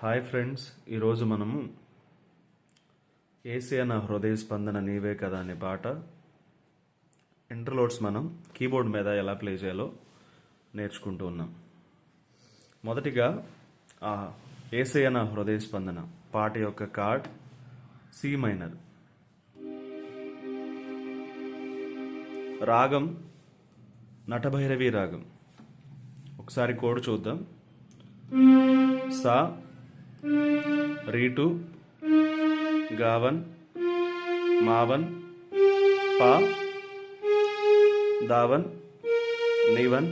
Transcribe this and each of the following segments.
Hi friends, ఈరోజు మనము ఏసే నా హృదయ స్పందన నీవే కదా అనే పాట ఇంటర్లోడ్స్ మనం కీబోర్డ్ మీద ఎలా ప్లే చేయాలో నేర్చుకుంటూ ఉన్నాం. మొదటిగా ఆ ఏసే నా హృదయ స్పందన పాట యొక్క కార్డ్ సి మైనర్, రాగం నటభైరవి రాగం. ఒకసారి కోడ్ చూద్దాం. సా, రీటు, గావన్, మావన్, పా, దావన్, నీవన్,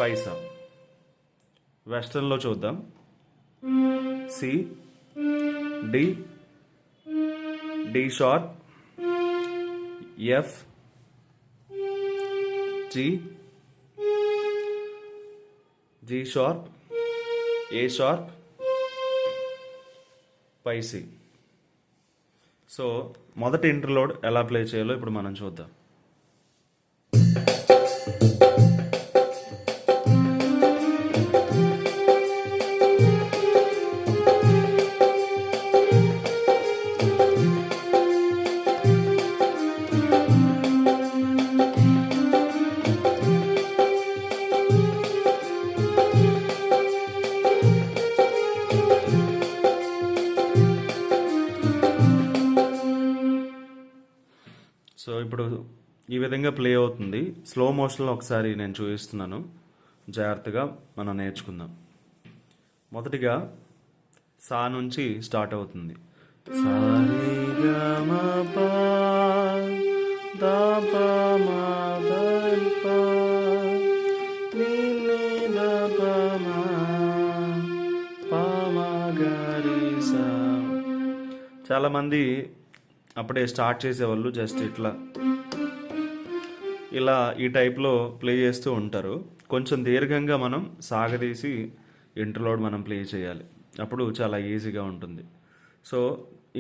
పైసా. వెస్టర్న్లో చూద్దాం. C, D, D sharp, F, G, G sharp, A sharp, పై సి. సో మొదటి ఇంటర్లోడ్ ఎలా ప్లే చేయాలో ఇప్పుడు మనం చూద్దాం. సో ఇప్పుడు ఈ విధంగా ప్లే అవుతుంది. స్లో మోషన్లో ఒకసారి నేను చూపిస్తున్నాను, జాగ్రత్తగా మనం నేర్చుకుందాం. మొదటిగా సా నుంచి స్టార్ట్ అవుతుంది. సా రే గ మ ప ద ప మ ద ప ని ని ద ప మ ప మ గ రి సా. చాలామంది అప్పుడే స్టార్ట్ చేసేవాళ్ళు జస్ట్ ఇలా ఈ టైప్లో ప్లే చేస్తూ ఉంటారు. కొంచెం దీర్ఘంగా మనం సాగదీసి ఇంటర్లోడ్ మనం ప్లే చేయాలి, అప్పుడు చాలా ఈజీగా ఉంటుంది. సో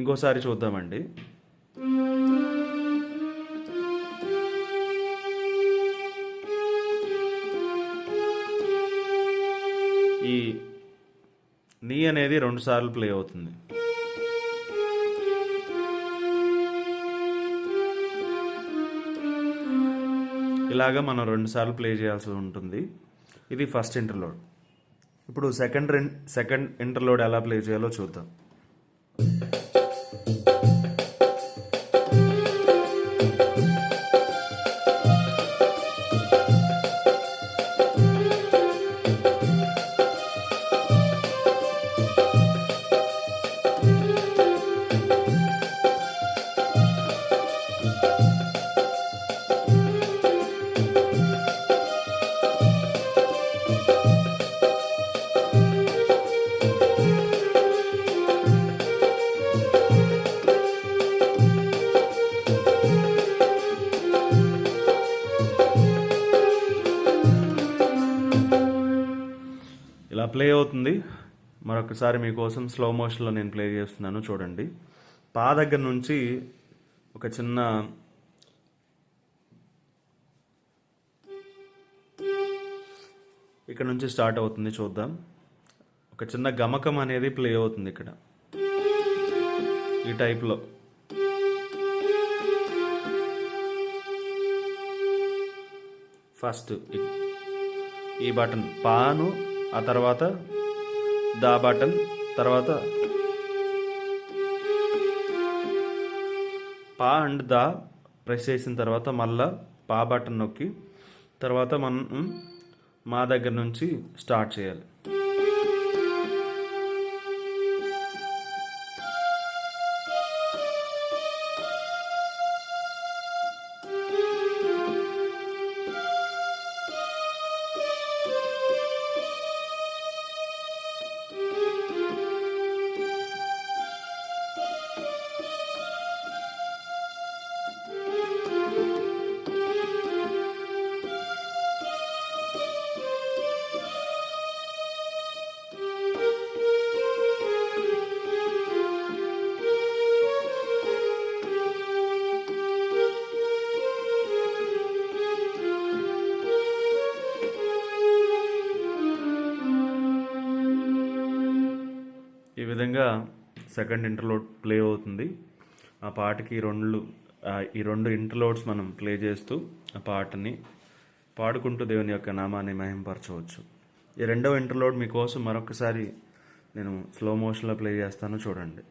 ఇంకోసారి చూద్దామండి. ఈ నీ అనేది 2 సార్లు ప్లే అవుతుంది. ఇలాగా మనం 2 సార్లు ప్లే చేయాల్సి ఉంటుంది. ఇది ఫస్ట్ ఇంటర్లోడ్. ఇప్పుడు సెకండ్ ఇంటర్లోడ్ ఎలా ప్లే చేయాలో చూద్దాం. ఇలా ప్లే అవుతుంది. మరొకసారి మీకోసం స్లో మోషన్లో నేను ప్లే చేస్తున్నాను, చూడండి. పా దగ్గర నుంచి ఒక చిన్న ఇక్కడ నుంచి స్టార్ట్ అవుతుంది, చూద్దాం. ఒక చిన్న గమకం అనేది ప్లే అవుతుంది ఇక్కడ ఈ టైప్లో. ఫస్ట్ ఈ బటన్ పాను, ఆ తర్వాత దా బటన్, తర్వాత పా అండ్ దా ప్రెస్ చేసిన తర్వాత మళ్ళా పా బటన్ నొక్కి తర్వాత మనం మా దగ్గర నుంచి స్టార్ట్ చేయాలి. విధంగా సెకండ్ ఇంటర్లోడ్ ప్లే అవుతుంది. ఆ పాటకి ఈ రెండు ఇంటర్లోడ్స్ మనం ప్లే చేస్తూ ఆ పాటని పాడుకుంటూ దేవుని యొక్క నామాన్ని మహింపరచవచ్చు. ఈ రెండవ ఇంటర్లోడ్ మీకోసం మరొకసారి నేను స్లో మోషన్లో ప్లే చేస్తాను, చూడండి.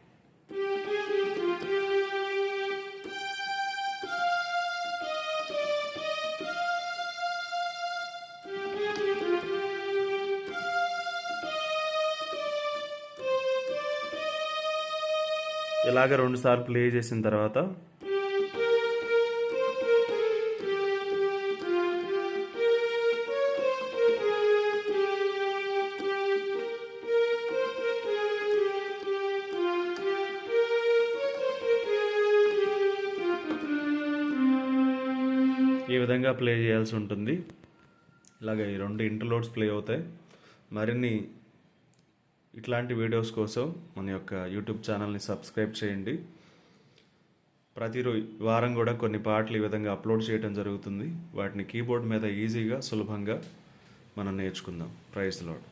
ఇలాగ 2 సార్లు ప్లే చేసిన తర్వాత ఈ విధంగా ప్లే చేయాల్సి ఉంటుంది. ఇలాగ ఈ 2 ఇంటర్లోడ్స్ ప్లే అవుతాయి. మరిన్ని ఇట్లాంటి వీడియోస్ కోసం మన యొక్క యూట్యూబ్ ఛానల్ని సబ్స్క్రైబ్ చేయండి. ప్రతి వారం కూడా కొన్ని పాటలు ఈ విధంగా అప్లోడ్ చేయడం జరుగుతుంది. వాటిని కీబోర్డ్ మీద ఈజీగా సులభంగా మనం నేర్చుకుందాం. Praise the lord.